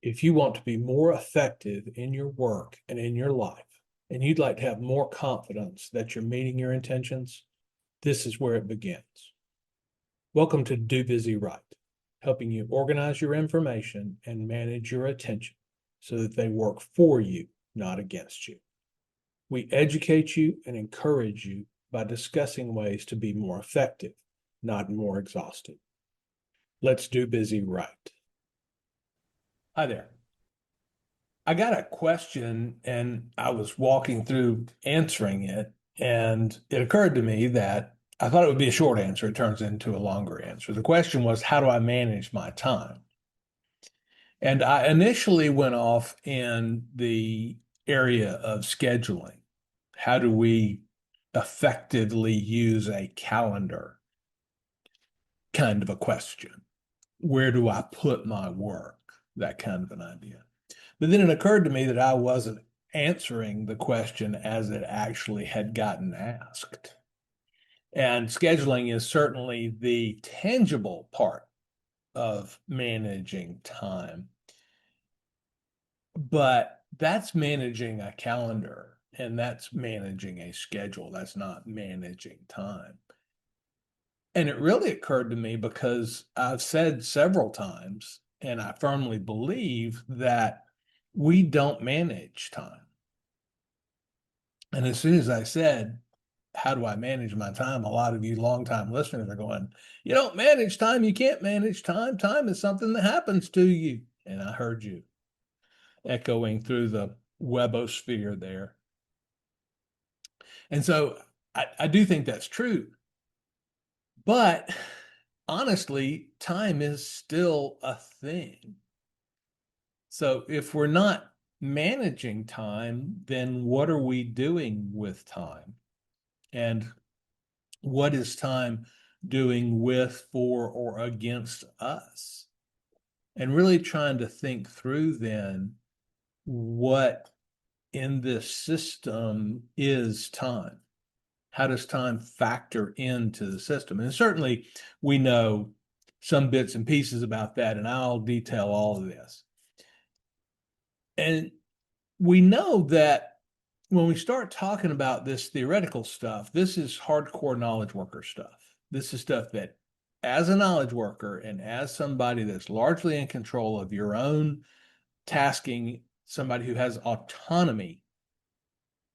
If you want to be more effective in your work and in your life, and you'd like to have more confidence that you're meeting your intentions, this is where it begins. Welcome to Do Busy Right, helping you organize your information and manage your attention so that they work for you, not against you. We educate you and encourage you by discussing ways to be more effective, not more exhausted. Let's do busy right. Hi there. I got a question and I was walking through answering it, and it occurred to me that I thought it would be a short answer. It turns into a longer answer. The question was, how do I manage my time? And I initially went off in the area of scheduling. How do we effectively use a calendar? Kind of a question. Where do I put my work? That kind of an idea. But then it occurred to me that I wasn't answering the question as it actually had gotten asked. And scheduling is certainly the tangible part of managing time. But that's managing a calendar and that's managing a schedule. That's not managing time. And it really occurred to me because I've said several times, and I firmly believe that we don't manage time. And as soon as I said, how do I manage my time? A lot of you longtime listeners are going, you don't manage time. You can't manage time. Time is something that happens to you. And I heard you echoing through the webosphere there. And so I do think that's true. But honestly, time is still a thing. So if we're not managing time, then what are we doing with time? And what is time doing with, for, or against us? And really trying to think through then what in this system is time. How does time factor into the system? And certainly we know some bits and pieces about that, and I'll detail all of this. And we know that when we start talking about this theoretical stuff, this is hardcore knowledge worker stuff. This is stuff that, as a knowledge worker and as somebody that's largely in control of your own tasking, somebody who has autonomy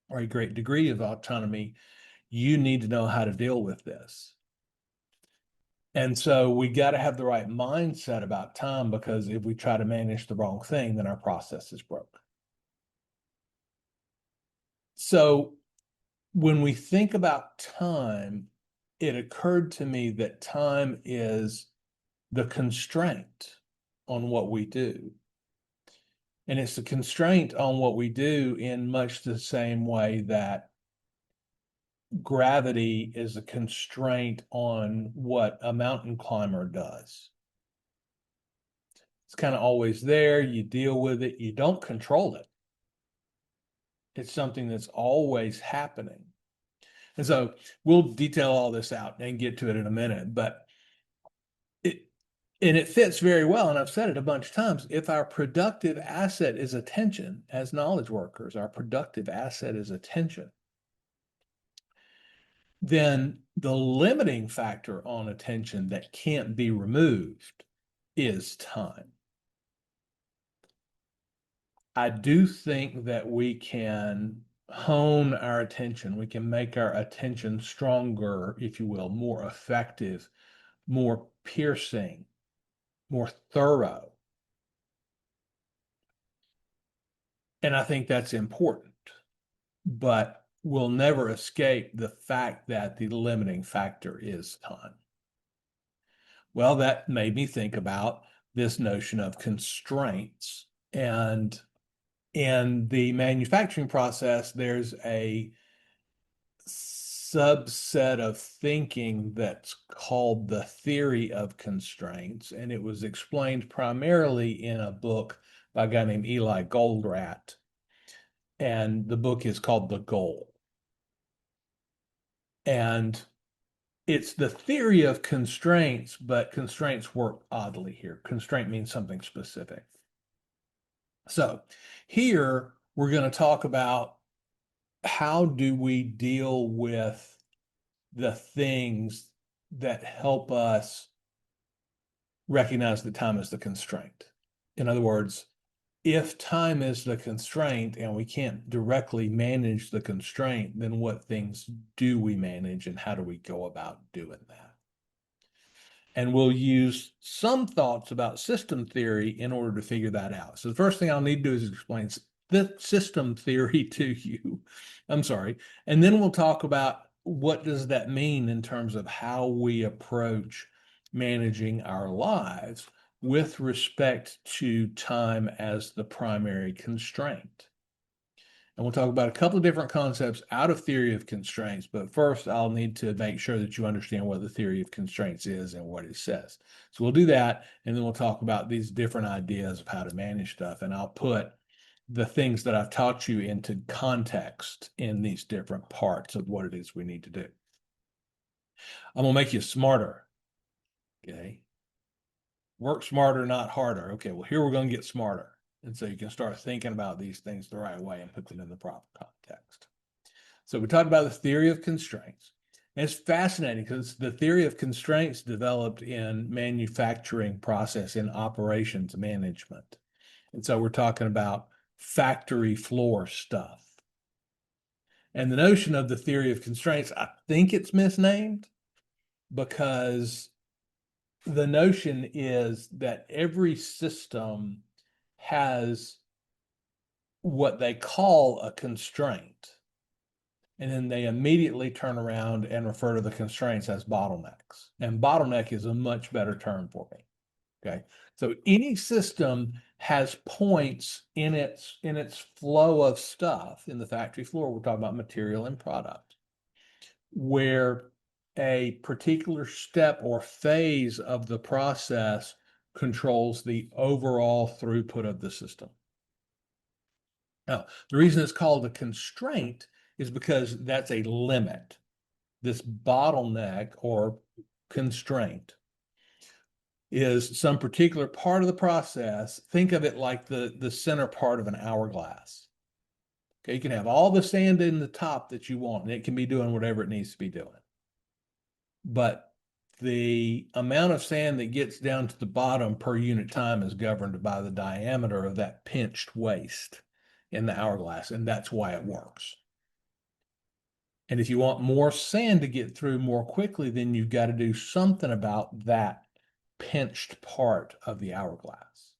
or a great degree of autonomy, you need to know how to deal with this. And so we got to have the right mindset about time, because if we try to manage the wrong thing, then our process is broke. So when we think about time, it occurred to me that time is the constraint on what we do. And it's the constraint on what we do in much the same way that gravity is a constraint on what a mountain climber does. It's kind of always there. You deal with it. You don't control it. It's something that's always happening. And so we'll detail all this out and get to it in a minute, but it fits very well. And I've said it a bunch of times. If our productive asset is attention, as knowledge workers, our productive asset is attention, then the limiting factor on attention that can't be removed is time. I do think that we can hone our attention. We can make our attention stronger, if you will, more effective, more piercing, more thorough. And I think that's important, but we'll never escape the fact that the limiting factor is time. Well, that made me think about this notion of constraints. And in the manufacturing process, there's a subset of thinking that's called the theory of constraints. And it was explained primarily in a book by a guy named Eli Goldratt. And the book is called The Goal. And it's the theory of constraints, but constraints work oddly here. Constraint means something specific. So here we're going to talk about how do we deal with the things that help us recognize that time is the constraint. In other words, if time is the constraint and we can't directly manage the constraint, then what things do we manage and how do we go about doing that? And we'll use some thoughts about system theory in order to figure that out. So the first thing I'll need to do is explain the system theory to you. I'm sorry. And then we'll talk about what does that mean in terms of how we approach managing our lives with respect to time as the primary constraint. And we'll talk about a couple of different concepts out of theory of constraints, but first I'll need to make sure that you understand what the theory of constraints is and what it says. So we'll do that, and then we'll talk about these different ideas of how to manage stuff, and I'll put the things that I've taught you into context in these different parts of what it is we need to do. I'm gonna make you smarter, okay? Work smarter, not harder. Okay, well, here we're gonna get smarter. And so you can start thinking about these things the right way and put them in the proper context. So we talked about the theory of constraints. And it's fascinating because the theory of constraints developed in manufacturing process and operations management. And so we're talking about factory floor stuff. And the notion of the theory of constraints, I think it's misnamed because the notion is that every system has what they call a constraint, and then they immediately turn around and refer to the constraints as bottlenecks. And bottleneck is a much better term for me. Okay. So any system has points in its flow of stuff in the factory floor. We're talking about material and product, where a particular step or phase of the process controls the overall throughput of the system. Now, the reason it's called a constraint is because that's a limit. This bottleneck or constraint is some particular part of the process. Think of it like the center part of an hourglass. Okay, you can have all the sand in the top that you want, and it can be doing whatever it needs to be doing. But the amount of sand that gets down to the bottom per unit time is governed by the diameter of that pinched waist in the hourglass, and that's why it works. And if you want more sand to get through more quickly, then you've got to do something about that pinched part of the hourglass.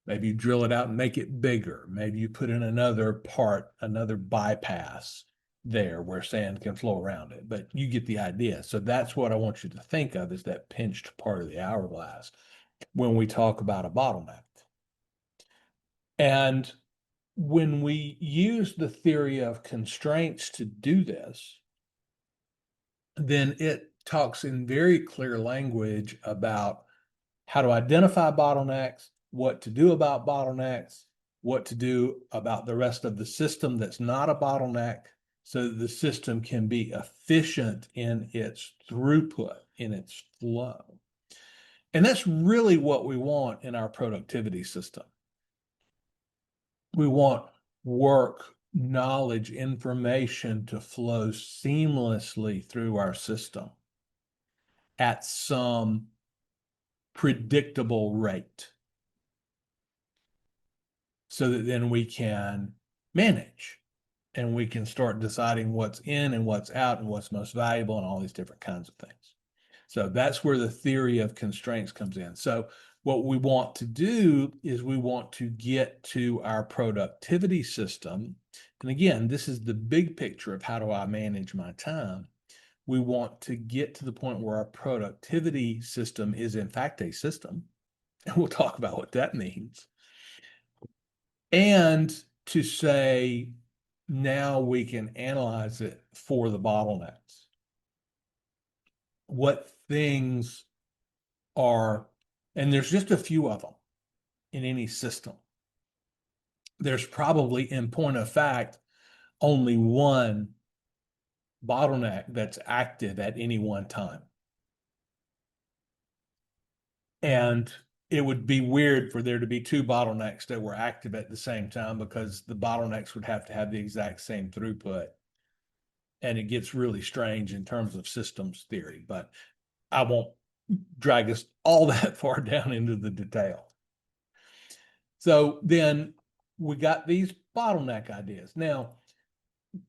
Maybe you drill it out and make it bigger. Maybe you put in another part, another bypass there where sand can flow around it. But you get the idea. So that's what I want you to think of, is that pinched part of the hourglass when we talk about a bottleneck. And when we use the theory of constraints to do this, then it talks in very clear language about how to identify bottlenecks, what to do about bottlenecks, what to do about the rest of the system that's not a bottleneck, so that the system can be efficient in its throughput, in its flow. And that's really what we want in our productivity system. We want work, knowledge, information to flow seamlessly through our system at some predictable rate, so that then we can manage and we can start deciding what's in and what's out and what's most valuable and all these different kinds of things. So that's where the theory of constraints comes in. So what we want to do is we want to get to our productivity system. And again, this is the big picture of how do I manage my time. We want to get to the point where our productivity system is in fact a system. And we'll talk about what that means. And to say, now we can analyze it for the bottlenecks. What things are, and there's just a few of them in any system. There's probably, in point of fact, only one bottleneck that's active at any one time. And it would be weird for there to be two bottlenecks that were active at the same time, because the bottlenecks would have to have the exact same throughput. And it gets really strange in terms of systems theory, but I won't drag us all that far down into the detail. So then we got these bottleneck ideas. Now,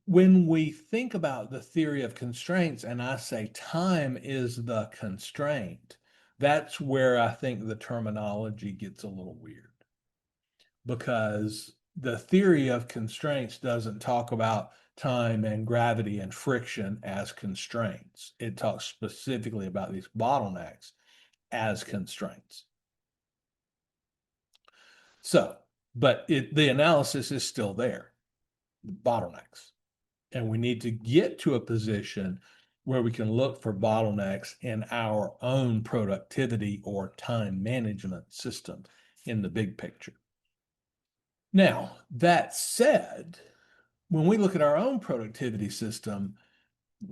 when we think about the theory of constraints, and I say time is the constraint, that's where I think the terminology gets a little weird, because the theory of constraints doesn't talk about time and gravity and friction as constraints. It talks specifically about these bottlenecks as constraints. So, but the analysis is still there, bottlenecks. And we need to get to a position where we can look for bottlenecks in our own productivity or time management system in the big picture. Now, that said, when we look at our own productivity system,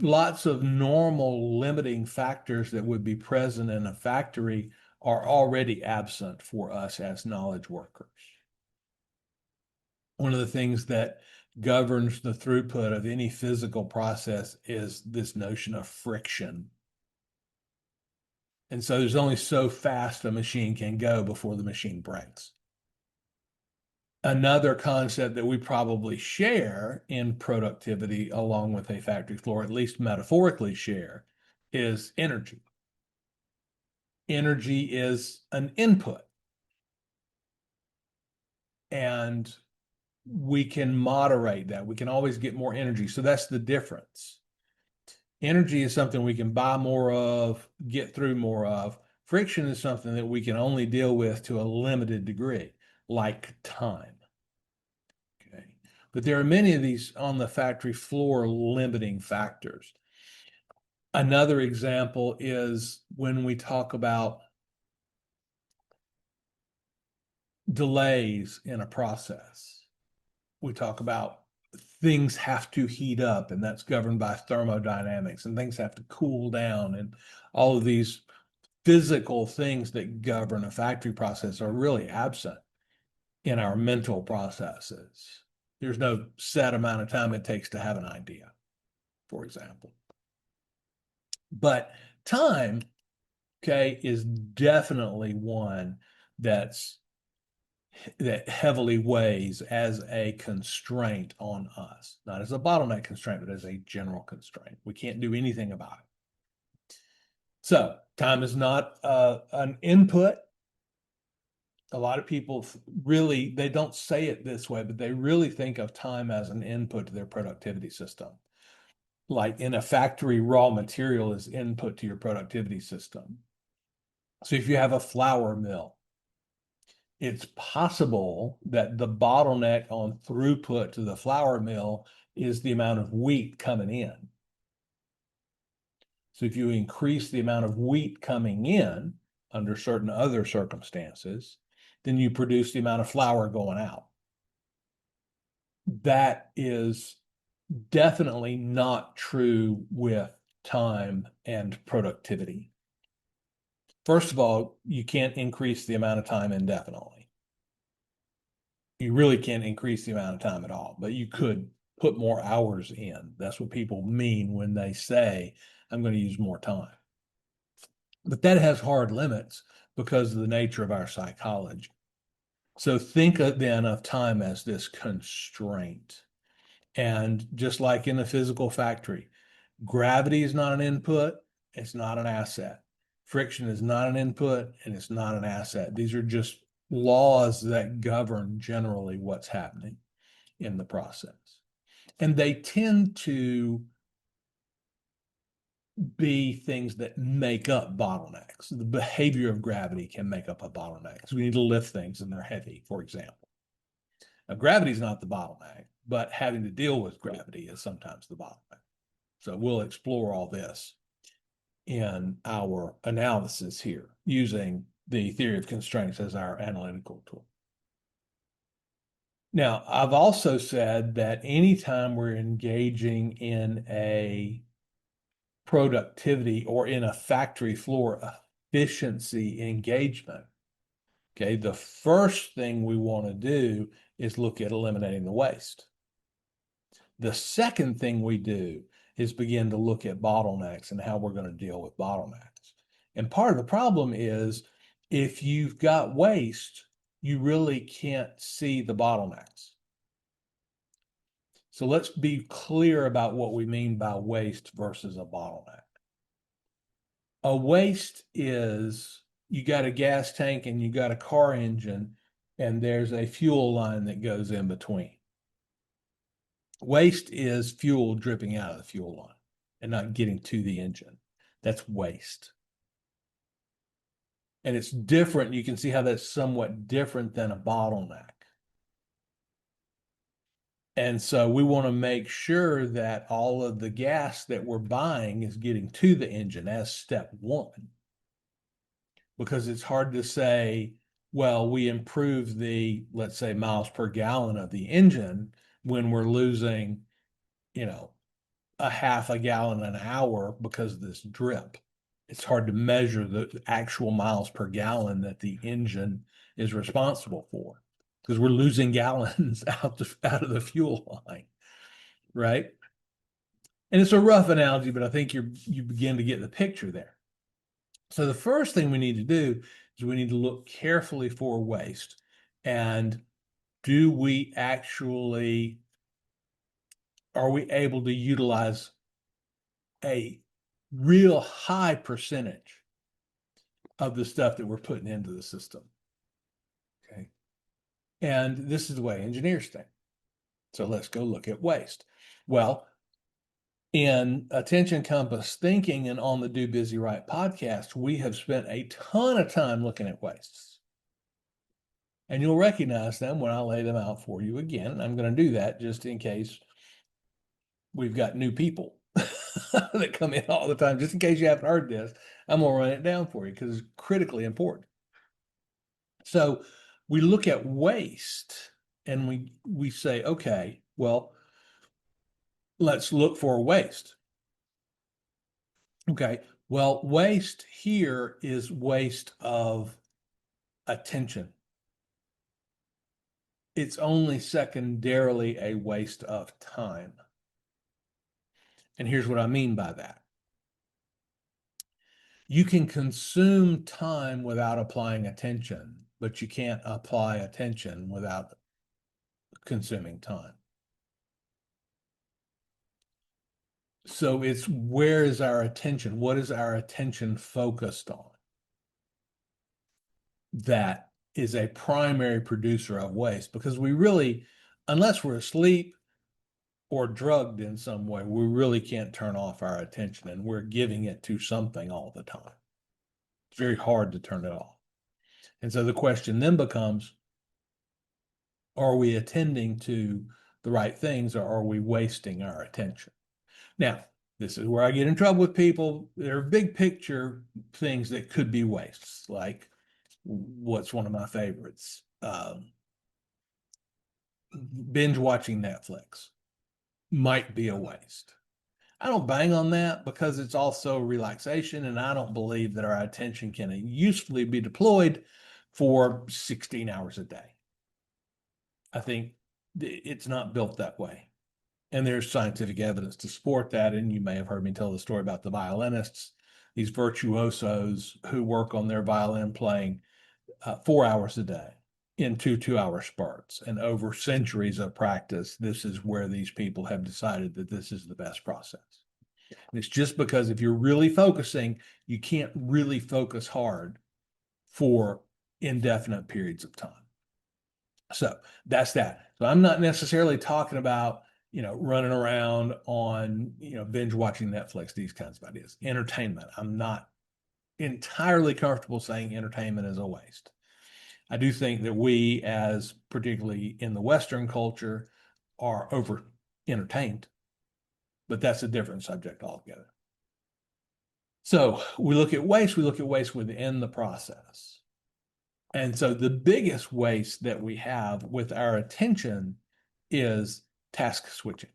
lots of normal limiting factors that would be present in a factory are already absent for us as knowledge workers. One of the things that governs the throughput of any physical process is this notion of friction. And so there's only so fast a machine can go before the machine breaks. Another concept that we probably share in productivity along with a factory floor, at least metaphorically share, is energy. Energy is an input. And we can moderate that. We can always get more energy. So that's the difference. Energy is something we can buy more of, get through more of. Friction is something that we can only deal with to a limited degree, like time. Okay. But there are many of these on the factory floor limiting factors. Another example is when we talk about delays in a process. We talk about things have to heat up, and that's governed by thermodynamics, and things have to cool down, and all of these physical things that govern a factory process are really absent in our mental processes. There's no set amount of time it takes to have an idea, for example. But time, okay, is definitely one that heavily weighs as a constraint on us, not as a bottleneck constraint, but as a general constraint. We can't do anything about it. So time is not an input. A lot of people really, they don't say it this way, but they really think of time as an input to their productivity system. Like in a factory, raw material is input to your productivity system. So if you have a flour mill, it's possible that the bottleneck on throughput to the flour mill is the amount of wheat coming in. So if you increase the amount of wheat coming in under certain other circumstances, then you produce the amount of flour going out. That is definitely not true with time and productivity. First of all, you can't increase the amount of time indefinitely. You really can't increase the amount of time at all, but you could put more hours in. That's what people mean when they say, I'm going to use more time. But that has hard limits because of the nature of our psychology. So think then of time as this constraint. And just like in a physical factory, gravity is not an input, it's not an asset. Friction is not an input, and it's not an asset. These are just laws that govern generally what's happening in the process. And they tend to be things that make up bottlenecks. The behavior of gravity can make up a bottleneck. So we need to lift things and they're heavy, for example. Now, gravity is not the bottleneck, but having to deal with gravity is sometimes the bottleneck. So we'll explore all this in our analysis here using the theory of constraints as our analytical tool. Now, I've also said that anytime we're engaging in a productivity or in a factory floor efficiency engagement, Okay, the first thing we want to do is look at eliminating the waste. The second thing we do is begin to look at bottlenecks and how we're going to deal with bottlenecks. And part of the problem is if you've got waste, you really can't see the bottlenecks. So let's be clear about what we mean by waste versus a bottleneck. A waste is you got a gas tank and you got a car engine, and there's a fuel line that goes in between. Waste is fuel dripping out of the fuel line and not getting to the engine. That's waste. And it's different. You can see how that's somewhat different than a bottleneck. And so we want to make sure that all of the gas that we're buying is getting to the engine as step one. Because it's hard to say, well, we improve the, let's say, miles per gallon of the engine when we're losing, a half a gallon an hour because of this drip. It's hard to measure the actual miles per gallon that the engine is responsible for because we're losing gallons out of the fuel line, right? And it's a rough analogy, but I think you begin to get the picture there. So the first thing we need to do is we need to look carefully for waste. And do we actually, are we able to utilize a real high percentage of the stuff that we're putting into the system? Okay. And this is the way engineers think. So let's go look at waste. Well, in Attention Compass Thinking and on the Do Busy Right podcast, we have spent a ton of time looking at wastes. And you'll recognize them when I lay them out for you again. I'm going to do that just in case we've got new people that come in all the time. Just in case you haven't heard this, I'm going to run it down for you because it's critically important. So we look at waste and we say, okay, well, let's look for waste. Okay, well, waste here is waste of attention. It's only secondarily a waste of time. And here's what I mean by that. You can consume time without applying attention, but you can't apply attention without consuming time. So it's where is our attention? What is our attention focused on? That is a primary producer of waste because we really, unless we're asleep or drugged in some way, we really can't turn off our attention and we're giving it to something all the time. It's very hard to turn it off. And so the question then becomes, are we attending to the right things or are we wasting our attention? Now, this is where I get in trouble with people. There are big picture things that could be wastes, like what's one of my favorites? Binge watching Netflix might be a waste. I don't bang on that because it's also relaxation, and I don't believe that our attention can usefully be deployed for 16 hours a day. I think it's not built that way. And there's scientific evidence to support that. And you may have heard me tell the story about the violinists, these virtuosos who work on their violin playing 4 hours a day in 2 2-hour spurts. And over centuries of practice, this is where these people have decided that this is the best process. And it's just because if you're really focusing, you can't really focus hard for indefinite periods of time. So that's that. So I'm not necessarily talking about, running around on, binge watching Netflix, these kinds of ideas. Entertainment. I'm not entirely comfortable saying entertainment is a waste. I do think that we, as particularly in the Western culture, are over entertained, but that's a different subject altogether. So we look at waste within the process. And so the biggest waste that we have with our attention is task switching.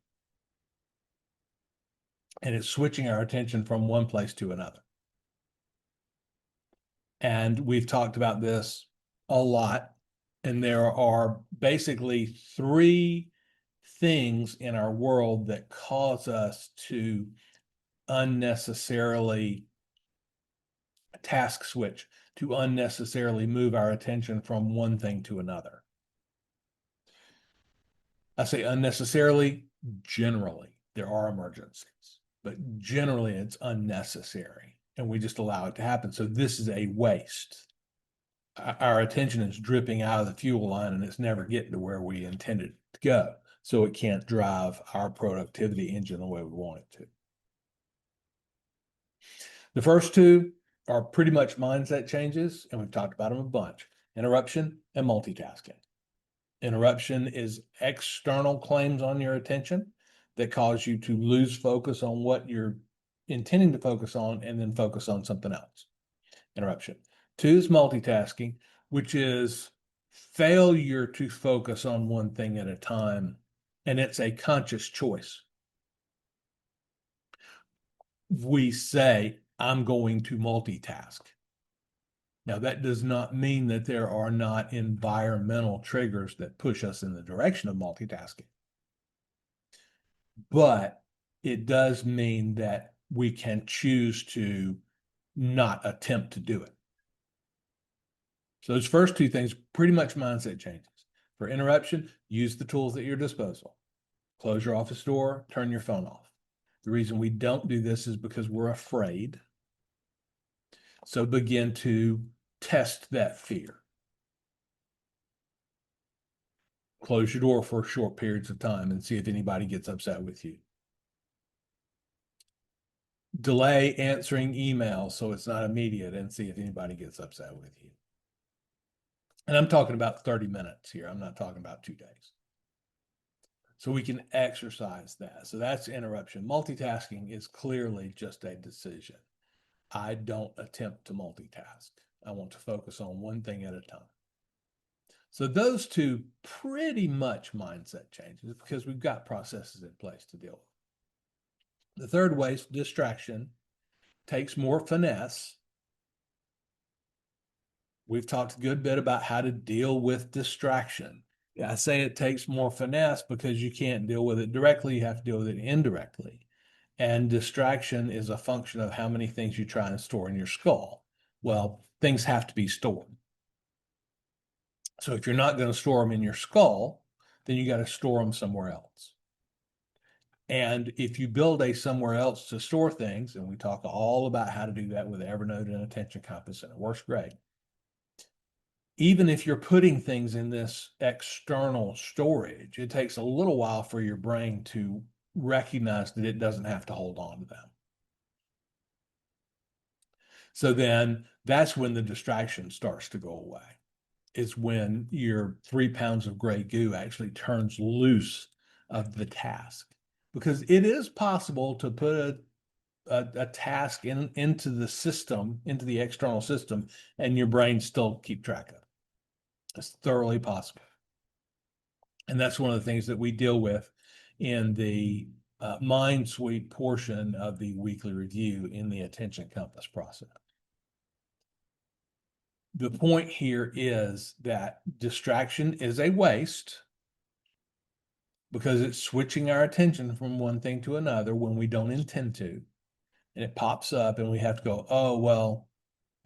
And it's switching our attention from one place to another. And we've talked about this a lot. And there are basically three things in our world that cause us to unnecessarily task switch, to unnecessarily move our attention from one thing to another. I say unnecessarily, generally, there are emergencies, but generally it's unnecessary and we just allow it to happen. So this is a waste. Our attention is dripping out of the fuel line and it's never getting to where we intended it to go. So it can't drive our productivity engine the way we want it to. The first two are pretty much mindset changes, and we've talked about them a bunch: interruption and multitasking. Interruption is external claims on your attention that cause you to lose focus on what you're intending to focus on and then focus on something else. Interruption. Two is multitasking, which is failure to focus on one thing at a time, and it's a conscious choice. We say, I'm going to multitask. Now, that does not mean that there are not environmental triggers that push us in the direction of multitasking, but it does mean that we can choose to not attempt to do it. So those first two things, pretty much mindset changes. For interruption, use the tools at your disposal. Close your office door, turn your phone off. The reason we don't do this is because we're afraid. So begin to test that fear. Close your door for short periods of time and see if anybody gets upset with you. Delay answering emails so it's not immediate and see if anybody gets upset with you. And I'm talking about 30 minutes here. I'm not talking about 2 days. So we can exercise that. So that's interruption. Multitasking is clearly just a decision. I don't attempt to multitask. I want to focus on one thing at a time. So those two pretty much mindset changes because we've got processes in place to deal with. The third way is distraction. Takes more finesse. We've talked a good bit about how to deal with distraction. I say it takes more finesse because you can't deal with it directly. You have to deal with it indirectly. And distraction is a function of how many things you try and store in your skull. Well, things have to be stored. So if you're not going to store them in your skull, then you got to store them somewhere else. And if you build a somewhere else to store things, and we talk all about how to do that with Evernote and Attention Compass, and it works great. Even if you're putting things in this external storage, it takes a little while for your brain to recognize that it doesn't have to hold on to them. So then that's when the distraction starts to go away. Is when your 3 pounds of gray goo actually turns loose of the task. Because it is possible to put a task into the system, into the external system, and your brain still keep track of it. It's thoroughly possible. And that's one of the things that we deal with in the Mind Suite portion of the weekly review in the Attention Compass process. The point here is that distraction is a waste because it's switching our attention from one thing to another when we don't intend to. And it pops up and we have to go, oh, well.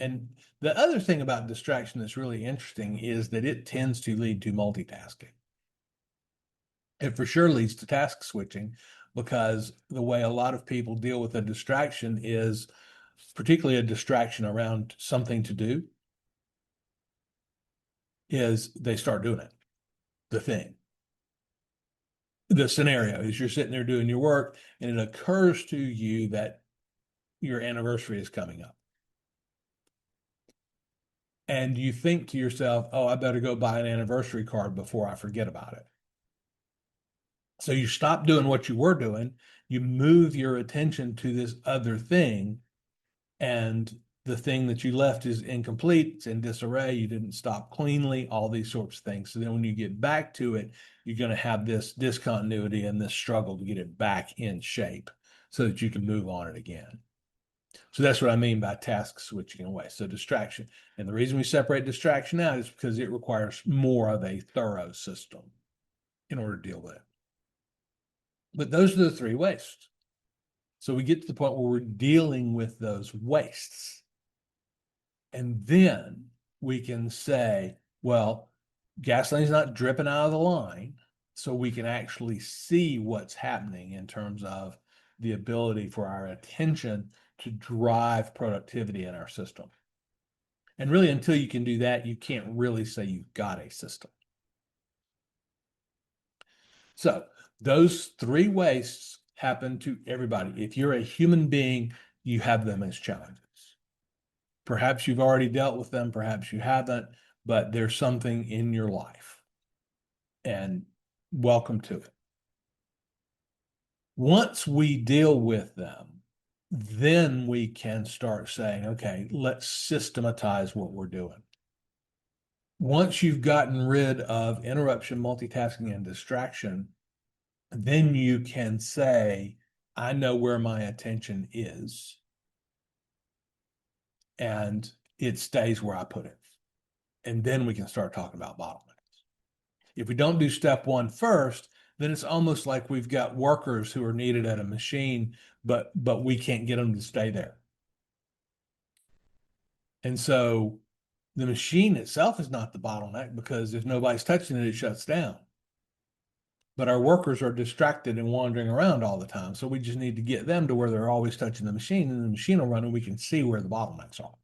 And the other thing about distraction that's really interesting is that it tends to lead to multitasking. It for sure leads to task switching because the way a lot of people deal with a distraction is particularly a distraction around something to do is they start doing it, the thing. The scenario is you're sitting there doing your work and it occurs to you that your anniversary is coming up. And you think to yourself, oh, I better go buy an anniversary card before I forget about it. So you stop doing what you were doing, you move your attention to this other thing, and the thing that you left is incomplete, it's in disarray, you didn't stop cleanly, all these sorts of things. So then when you get back to it, you're going to have this discontinuity and this struggle to get it back in shape so that you can move on it again. So that's what I mean by task switching away. So distraction. And the reason we separate distraction out is because it requires more of a thorough system in order to deal with it. But those are the three wastes. So we get to the point where we're dealing with those wastes. And then we can say, well, gasoline's not dripping out of the line. So we can actually see what's happening in terms of the ability for our attention to drive productivity in our system. And really, until you can do that, you can't really say you've got a system. So those three wastes happen to everybody. If you're a human being, you have them as challenges. Perhaps you've already dealt with them, perhaps you haven't, but there's something in your life. And welcome to it. Once we deal with them, then we can start saying, okay, let's systematize what we're doing. Once you've gotten rid of interruption, multitasking, and distraction, then you can say, I know where my attention is, and it stays where I put it. And then we can start talking about bottlenecks. If we don't do step one first, then it's almost like we've got workers who are needed at a machine, but we can't get them to stay there. And so the machine itself is not the bottleneck, because if nobody's touching it, it shuts down. But our workers are distracted and wandering around all the time. So we just need to get them to where they're always touching the machine, and the machine will run and we can see where the bottlenecks are.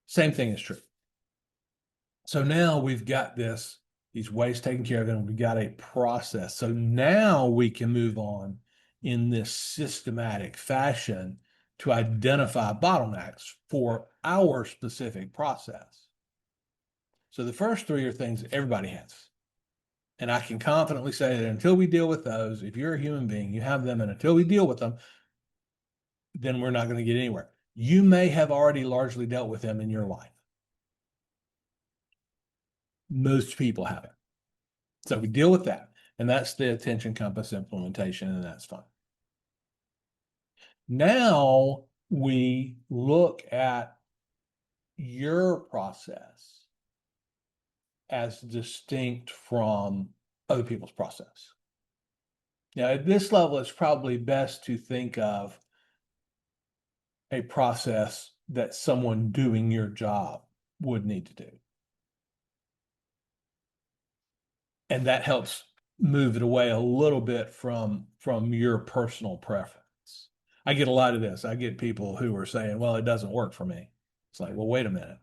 Same thing is true. So now we've got these ways taken care of, and we've got a process. So now we can move on in this systematic fashion to identify bottlenecks for our specific process. So the first three are things everybody has. And I can confidently say that until we deal with those, if you're a human being, you have them, and until we deal with them, then we're not going to get anywhere. You may have already largely dealt with them in your life. Most people haven't. So we deal with that. And that's the attention compass implementation, and that's fine. Now we look at your process as distinct from other people's process. Now, at this level, it's probably best to think of a process that someone doing your job would need to do. And that helps move it away a little bit from your personal preference. I get a lot of this. I get people who are saying, well, it doesn't work for me. It's like, well, wait a minute.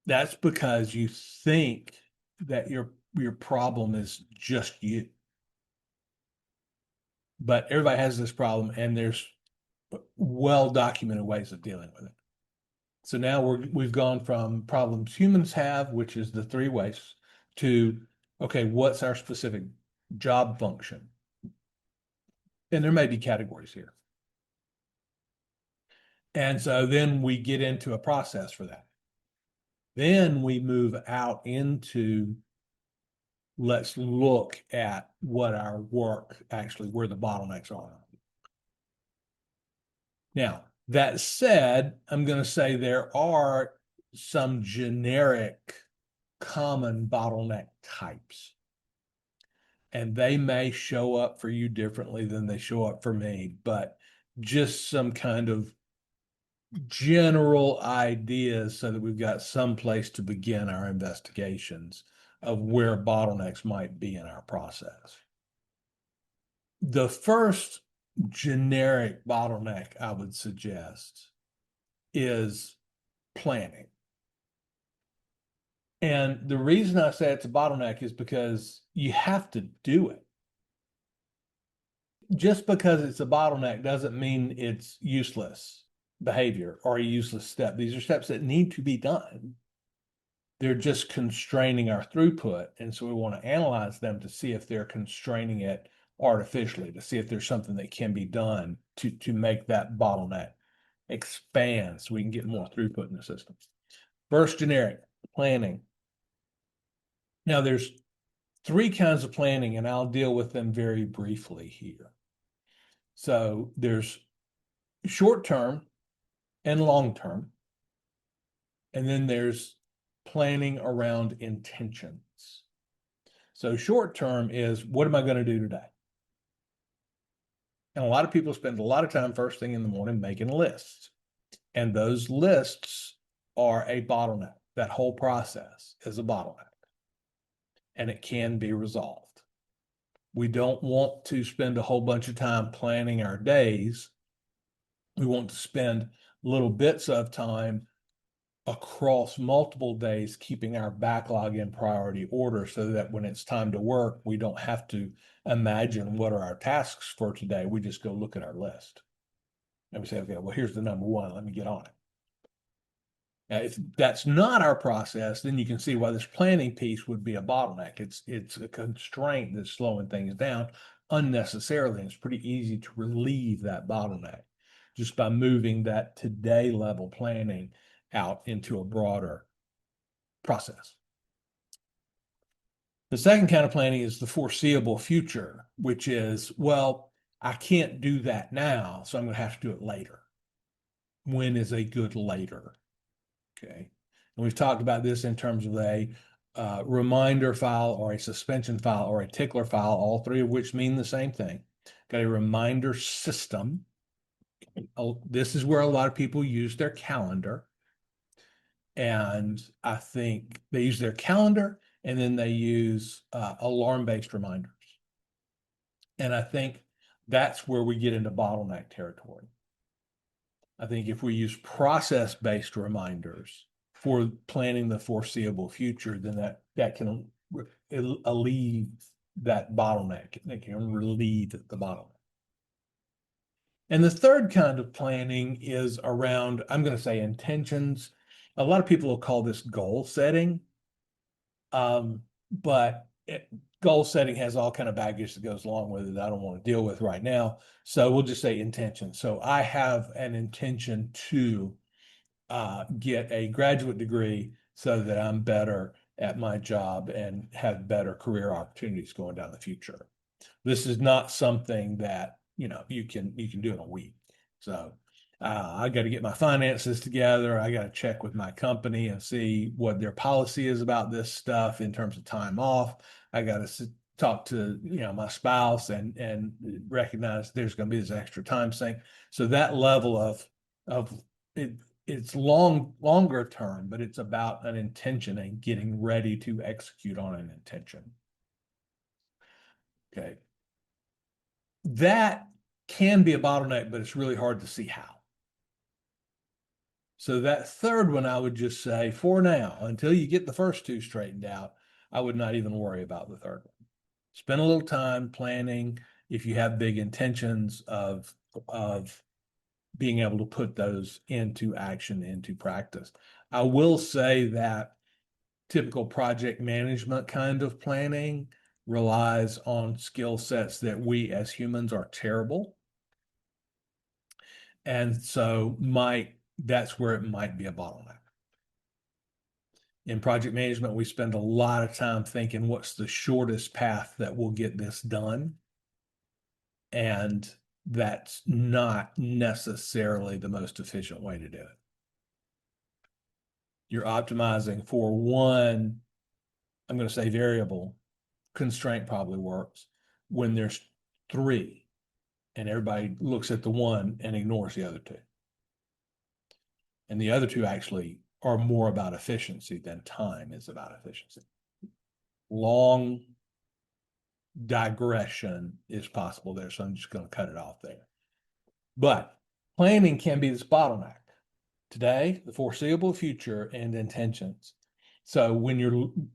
That's because you think that your problem is just you. But everybody has this problem, and there's well-documented ways of dealing with it. So now we've gone from problems humans have, which is the three wastes, to, okay, what's our specific job function? And there may be categories here. And so then we get into a process for that. Then we move out into, let's look at what our work actually, where the bottlenecks are. Now, that said, I'm going to say there are some generic common bottleneck types. And they may show up for you differently than they show up for me, but just some kind of general ideas so that we've got some place to begin our investigations of where bottlenecks might be in our process. The first generic bottleneck I would suggest is planning. And the reason I say it's a bottleneck is because you have to do it. Just because it's a bottleneck doesn't mean it's useless behavior or a useless step. These are steps that need to be done. They're just constraining our throughput. And so we want to analyze them to see if they're constraining it artificially, to see if there's something that can be done to make that bottleneck expand so we can get more throughput in the system. First, generic planning. Now, there's three kinds of planning, and I'll deal with them very briefly here. So there's short term and long term. And then there's planning around intentions. So short term is, what am I going to do today? And a lot of people spend a lot of time first thing in the morning making lists. And those lists are a bottleneck. That whole process is a bottleneck. And it can be resolved. We don't want to spend a whole bunch of time planning our days. We want to spend little bits of time across multiple days, keeping our backlog in priority order so that when it's time to work, we don't have to imagine what are our tasks for today. We just go look at our list and we say, okay, well, here's the number one. Let me get on it. Now, if that's not our process, then you can see why this planning piece would be a bottleneck. It's a constraint that's slowing things down unnecessarily. And it's pretty easy to relieve that bottleneck just by moving that today level planning out into a broader process. The second kind of planning is the foreseeable future, which is, well, I can't do that now, so I'm going to have to do it later. When is a good later? Okay. And we've talked about this in terms of a reminder file or a suspension file or a tickler file, all three of which mean the same thing. Got a reminder system. Oh, this is where a lot of people use their calendar. And I think they use their calendar and then they use alarm-based reminders. And I think that's where we get into bottleneck territory. I think if we use process-based reminders for planning the foreseeable future, then that can alleviate that bottleneck. It can relieve the bottleneck. And the third kind of planning is around, I'm going to say, intentions. A lot of people will call this goal setting, but goal setting has all kind of baggage that goes along with it I don't want to deal with right now. So we'll just say intention. So I have an intention to get a graduate degree so that I'm better at my job and have better career opportunities going down the future. This is not something that you can do in a week. So I got to get my finances together. I got to check with my company and see what their policy is about this stuff in terms of time off. I got to talk to my spouse and recognize there's going to be this extra time sink. So that level of it, it's longer term, but it's about an intention and getting ready to execute on an intention. Okay. That can be a bottleneck, but it's really hard to see how. So that third one, I would just say for now, until you get the first two straightened out, I would not even worry about the third one. Spend a little time planning if you have big intentions of being able to put those into action, into practice. I will say that typical project management kind of planning relies on skill sets that we as humans are terrible. And so that's where it might be a bottleneck. In project management, we spend a lot of time thinking what's the shortest path that will get this done. And that's not necessarily the most efficient way to do it. You're optimizing for one, I'm going to say variable, constraint probably works. When there's three and everybody looks at the one and ignores the other two. And the other two actually are more about efficiency than time is about efficiency. Long digression is possible there, so I'm just going to cut it off there. But planning can be this bottleneck. Today, the foreseeable future, and intentions. So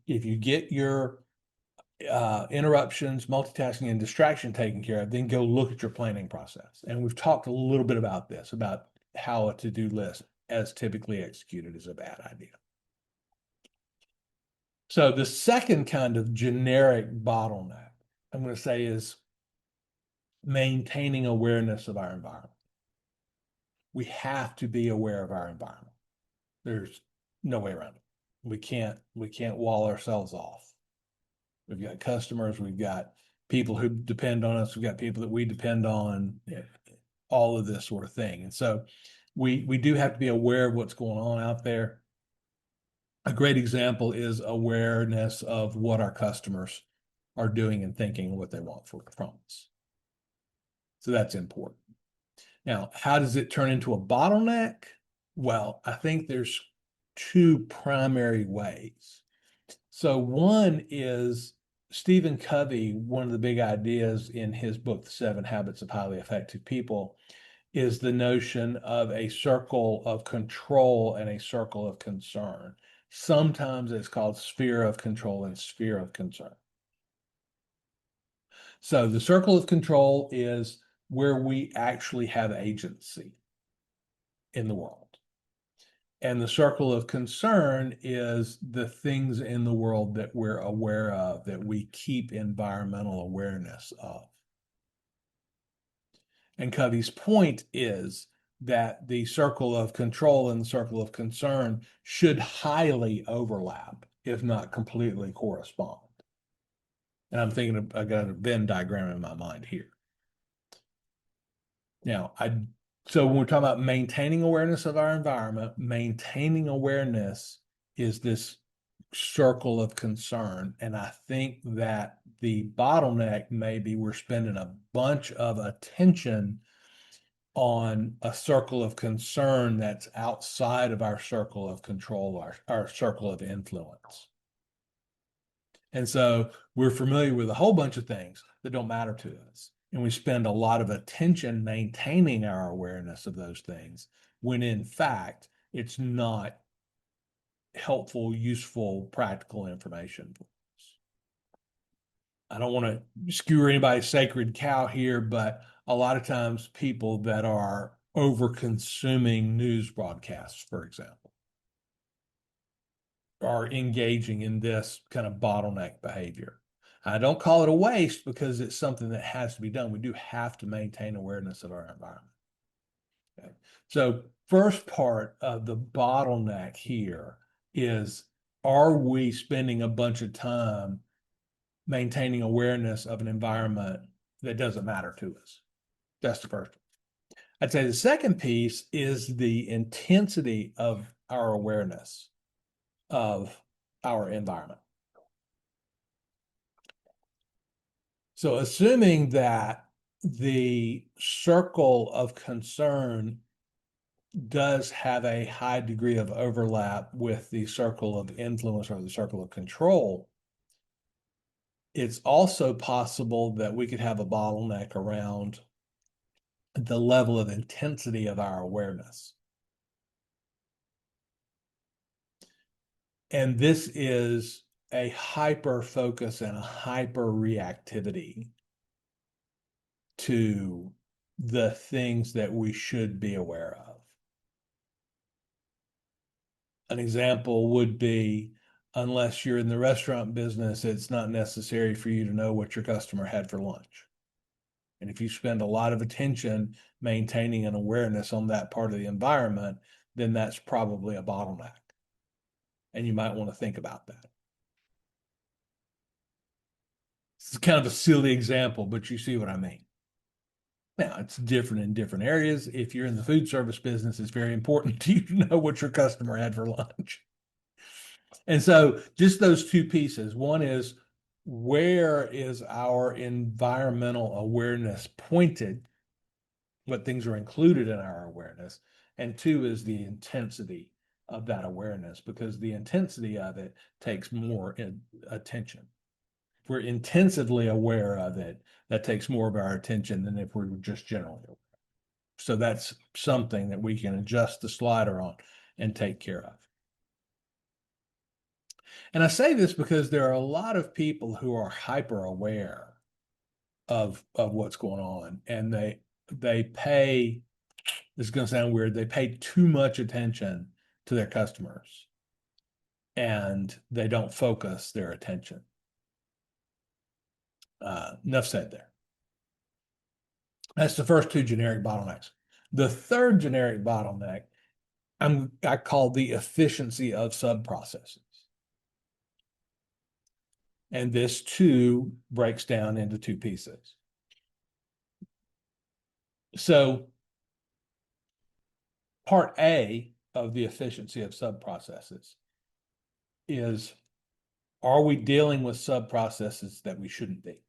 if you get your interruptions, multitasking, and distraction taken care of, then go look at your planning process. And we've talked a little bit about this, about how a to-do list as typically executed is a bad idea. So the second kind of generic bottleneck, I'm going to say, is maintaining awareness of our environment. We have to be aware of our environment. There's no way around it. We can't wall ourselves off. We've got customers, we've got people who depend on us, we've got people that we depend on. all of this sort of thing. And so we do have to be aware of what's going on out there. A great example is awareness of what our customers are doing and thinking, what they want from us. So that's important. Now, how does it turn into a bottleneck? Well, I think there's two primary ways. So one is Stephen Covey, one of the big ideas in his book, The 7 Habits of Highly Effective People, is the notion of a circle of control and a circle of concern. Sometimes it's called sphere of control and sphere of concern. So the circle of control is where we actually have agency in the world. And the circle of concern is the things in the world that we're aware of, that we keep environmental awareness of. And Covey's point is that the circle of control and the circle of concern should highly overlap, if not completely correspond. And I'm thinking I got a Venn diagram in my mind here. Now, so when we're talking about maintaining awareness of our environment, maintaining awareness is this circle of concern. And I think that the bottleneck maybe we're spending a bunch of attention on a circle of concern that's outside of our circle of control, our circle of influence. And so we're familiar with a whole bunch of things that don't matter to us. And we spend a lot of attention maintaining our awareness of those things, when in fact, it's not helpful, useful, practical information for us. I don't want to skewer anybody's sacred cow here, but a lot of times people that are over consuming news broadcasts, for example, are engaging in this kind of bottleneck behavior. I don't call it a waste because it's something that has to be done. We do have to maintain awareness of our environment. Okay. So first part of the bottleneck here is, are we spending a bunch of time maintaining awareness of an environment that doesn't matter to us? That's the first one. I'd say the second piece is the intensity of our awareness of our environment. So assuming that the circle of concern does have a high degree of overlap with the circle of influence or the circle of control, it's also possible that we could have a bottleneck around the level of intensity of our awareness. And this is a hyper focus and a hyper reactivity to the things that we should be aware of. An example would be, unless you're in the restaurant business, it's not necessary for you to know what your customer had for lunch. And if you spend a lot of attention maintaining an awareness on that part of the environment, then that's probably a bottleneck. And you might want to think about that. It's kind of a silly example, but you see what I mean. Now, it's different in different areas. If you're in the food service business, it's very important to you to know what your customer had for lunch. And so just those two pieces. One is, where is our environmental awareness pointed? What things are included in our awareness? And two is the intensity of that awareness, because the intensity of it takes more attention. If we're intensively aware of it, that takes more of our attention than if we were just generally aware. So that's something that we can adjust the slider on and take care of. And I say this because there are a lot of people who are hyper aware of what's going on, and they pay, this is going to sound weird, they pay too much attention to their customers, and they don't focus their attention. Enough said there. That's the first two generic bottlenecks. The third generic bottleneck I call the efficiency of sub-processes. And this too breaks down into two pieces. So part A of the efficiency of sub-processes is, are we dealing with sub-processes that we shouldn't be?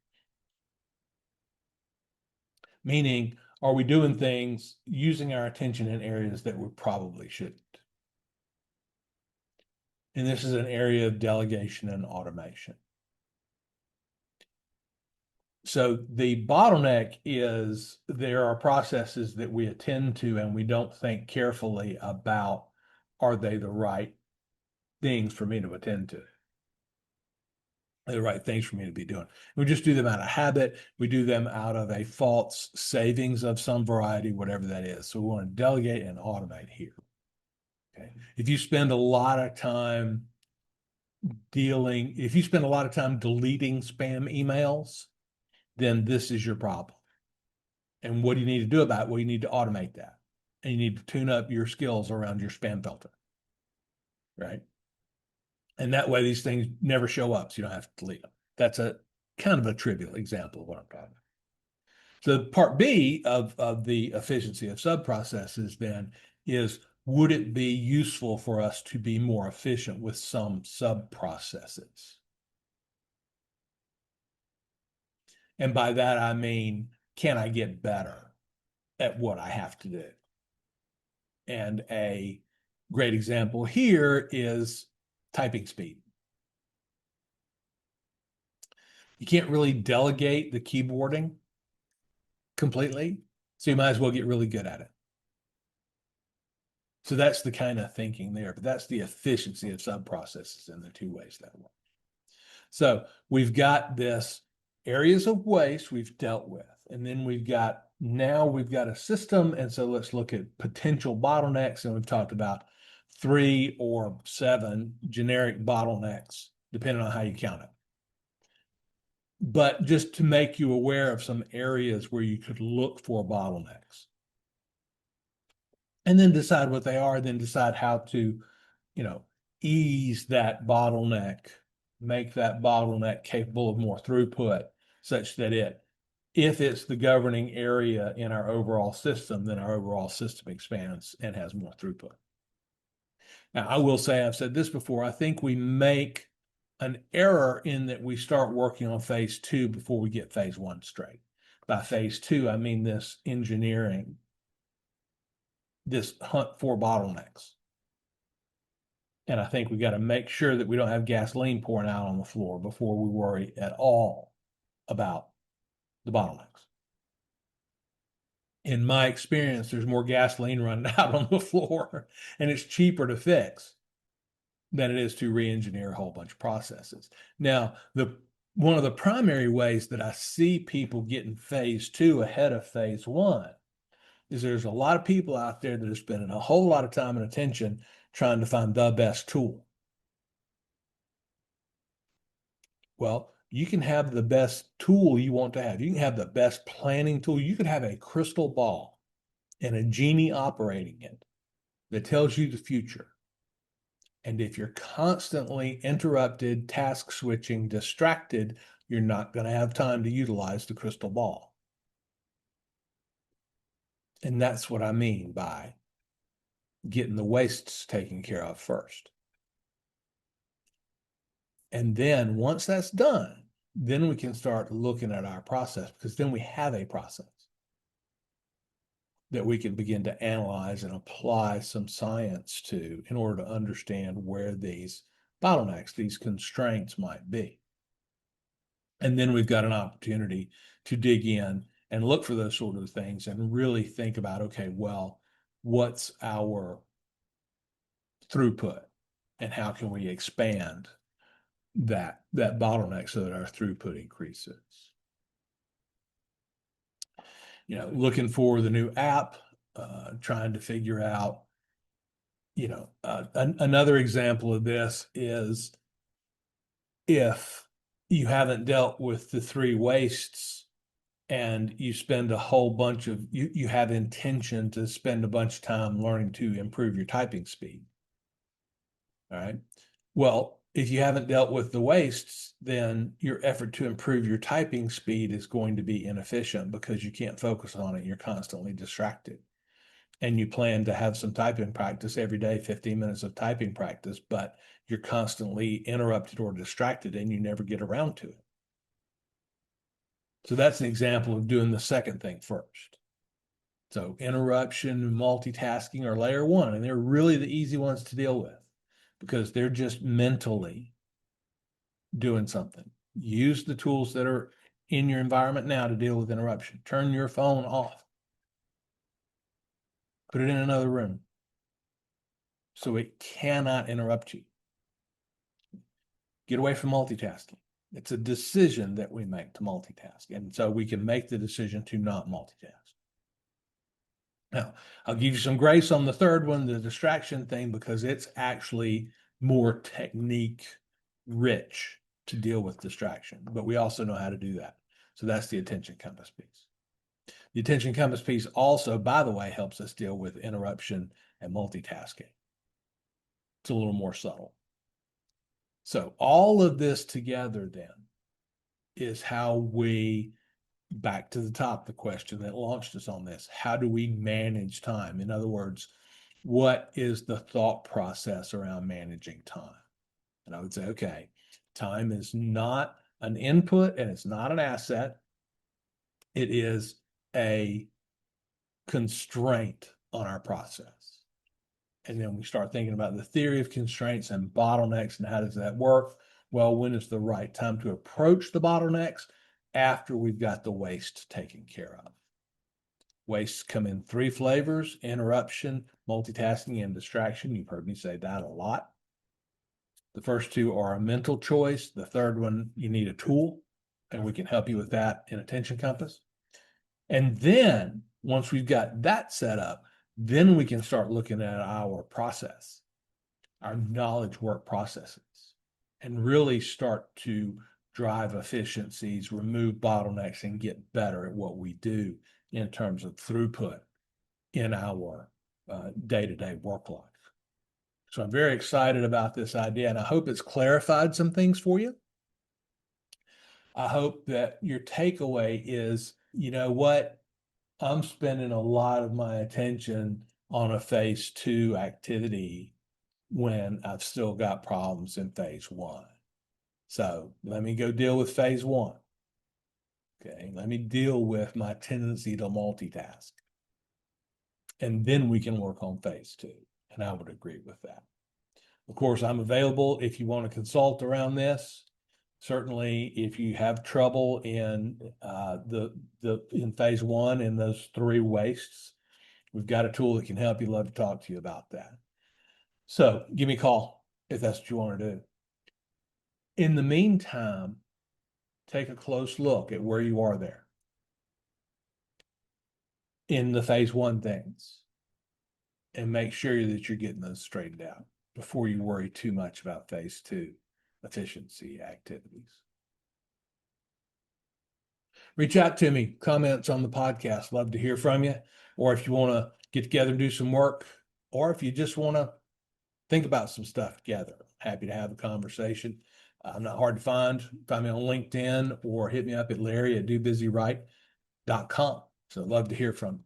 Meaning, are we doing things using our attention in areas that we probably shouldn't? And this is an area of delegation and automation. So the bottleneck is there are processes that we attend to and we don't think carefully about, are they the right things for me to attend to? The right things for me to be doing. We just do them out of habit. We do them out of a false savings of some variety, whatever that is. So we want to delegate and automate here. Okay. If you spend a lot of time if you spend a lot of time deleting spam emails, then this is your problem. And what do you need to do about it? Well, you need to automate that. And you need to tune up your skills around your spam filter. Right. And that way these things never show up, so you don't have to delete them. That's a kind of a trivial example of what I'm talking about. So part B of the efficiency of sub-processes then is, would it be useful for us to be more efficient with some sub-processes? And by that, I mean, can I get better at what I have to do? And a great example here is typing speed. You can't really delegate the keyboarding completely, so you might as well get really good at it. So that's the kind of thinking there, but that's the efficiency of sub-processes in the two ways that work. So we've got this areas of waste we've dealt with, and then now we've got a system, and so let's look at potential bottlenecks, and we've talked about 3 or 7 generic bottlenecks, depending on how you count it. But just to make you aware of some areas where you could look for bottlenecks. And then decide what they are, then decide how to, ease that bottleneck, make that bottleneck capable of more throughput, such that if it's the governing area in our overall system, then our overall system expands and has more throughput. Now, I will say, I've said this before, I think we make an error in that we start working on phase 2 before we get phase 1 straight. By phase 2, I mean this engineering, this hunt for bottlenecks. And I think we got to make sure that we don't have gasoline pouring out on the floor before we worry at all about the bottlenecks. In my experience, there's more gasoline running out on the floor, and it's cheaper to fix than it is to re-engineer a whole bunch of processes. Now, one of the primary ways that I see people getting phase 2 ahead of phase 1 is there's a lot of people out there that are spending a whole lot of time and attention trying to find the best tool. Well, you can have the best tool you want to have. You can have the best planning tool. You could have a crystal ball and a genie operating it that tells you the future. And if you're constantly interrupted, task switching, distracted, you're not going to have time to utilize the crystal ball. And that's what I mean by getting the wastes taken care of first. And then once that's done, then we can start looking at our process, because then we have a process that we can begin to analyze and apply some science to in order to understand where these bottlenecks, these constraints might be. And then we've got an opportunity to dig in and look for those sort of things and really think about, okay, well, what's our throughput and how can we expand that bottleneck so that our throughput increases? Looking for the new app, trying to figure out, another example of this is if you haven't dealt with the 3 wastes and you spend a whole bunch of, you have intention to spend a bunch of time learning to improve your typing speed. All right. Well, if you haven't dealt with the wastes, then your effort to improve your typing speed is going to be inefficient because you can't focus on it. You're constantly distracted. and you plan to have some typing practice every day, 15 minutes of typing practice, but you're constantly interrupted or distracted and you never get around to it. So that's an example of doing the second thing first. So interruption, multitasking are layer one, and they're really the easy ones to deal with because they're just mentally doing something. Use the tools that are in your environment now to deal with interruption. Turn your phone off. Put it in another room so it cannot interrupt you. Get away from multitasking. It's a decision that we make to multitask. And so we can make the decision to not multitask. Now, I'll give you some grace on the third one, the distraction thing, because it's actually more technique rich to deal with distraction, but we also know how to do that. So that's the attention compass piece. The attention compass piece also, by the way, helps us deal with interruption and multitasking. It's a little more subtle. So all of this together then is how we, back to the top, the question that launched us on this, how do we manage time? In other words, what is the thought process around managing time? And I would say, okay, time is not an input and it's not an asset. It is a constraint on our process. And then we start thinking about the theory of constraints and bottlenecks and how does that work? Well, when is the right time to approach the bottlenecks? After we've got the waste taken care of. Wastes come in three flavors: interruption, multitasking, and distraction. You've heard me say that a lot. The first two are a mental choice. The third one, you need a tool, and we can help you with that in Attention Compass. And then once we've got that set up, then we can start looking at our process, our knowledge work processes, and really start to drive efficiencies, remove bottlenecks, and get better at what we do in terms of throughput in our day-to-day work life. So I'm very excited about this idea, and I hope it's clarified some things for you. I hope that your takeaway is, you know what? I'm spending a lot of my attention on a phase 2 activity when I've still got problems in phase 1. So let me go deal with phase 1. Okay, let me deal with my tendency to multitask. And then we can work on phase 2. And I would agree with that. Of course, I'm available if you want to consult around this. Certainly, if you have trouble in in phase 1 in those 3 wastes, we've got a tool that can help you. Love to talk to you about that. So give me a call if that's what you want to do. In the meantime, take a close look at where you are there in the phase 1 things and make sure that you're getting those straightened out before you worry too much about phase 2 efficiency activities. Reach out to me, comments on the podcast. Love to hear from you. Or if you want to get together and do some work, or if you just want to think about some stuff together, happy to have a conversation. I'm not hard to find. Find me on LinkedIn or hit me up at larry@dobusywright.com. So I'd love to hear from you.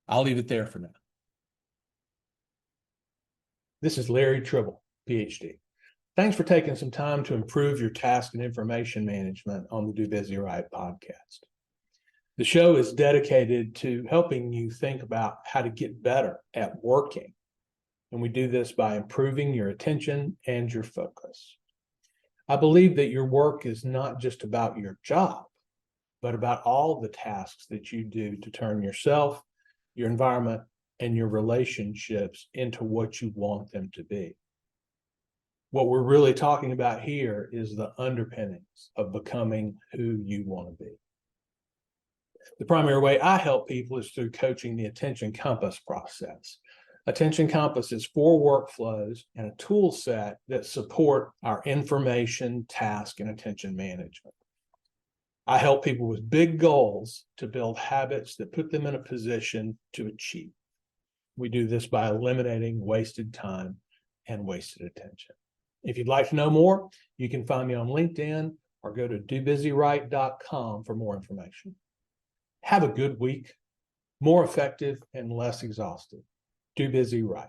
I'll leave it there for now. This is Larry Tribble, Ph.D. Thanks for taking some time to improve your task and information management on the Do Busy Right podcast. The show is dedicated to helping you think about how to get better at working. And we do this by improving your attention and your focus. I believe that your work is not just about your job, but about all the tasks that you do to turn yourself, your environment, and your relationships into what you want them to be. What we're really talking about here is the underpinnings of becoming who you want to be. The primary way I help people is through coaching the Attention Compass process. Attention Compass is 4 workflows and a tool set that support our information, task, and attention management. I help people with big goals to build habits that put them in a position to achieve. We do this by eliminating wasted time and wasted attention. If you'd like to know more, you can find me on LinkedIn or go to dobusywright.com for more information. Have a good week. more effective and less exhaustive. Do busy right.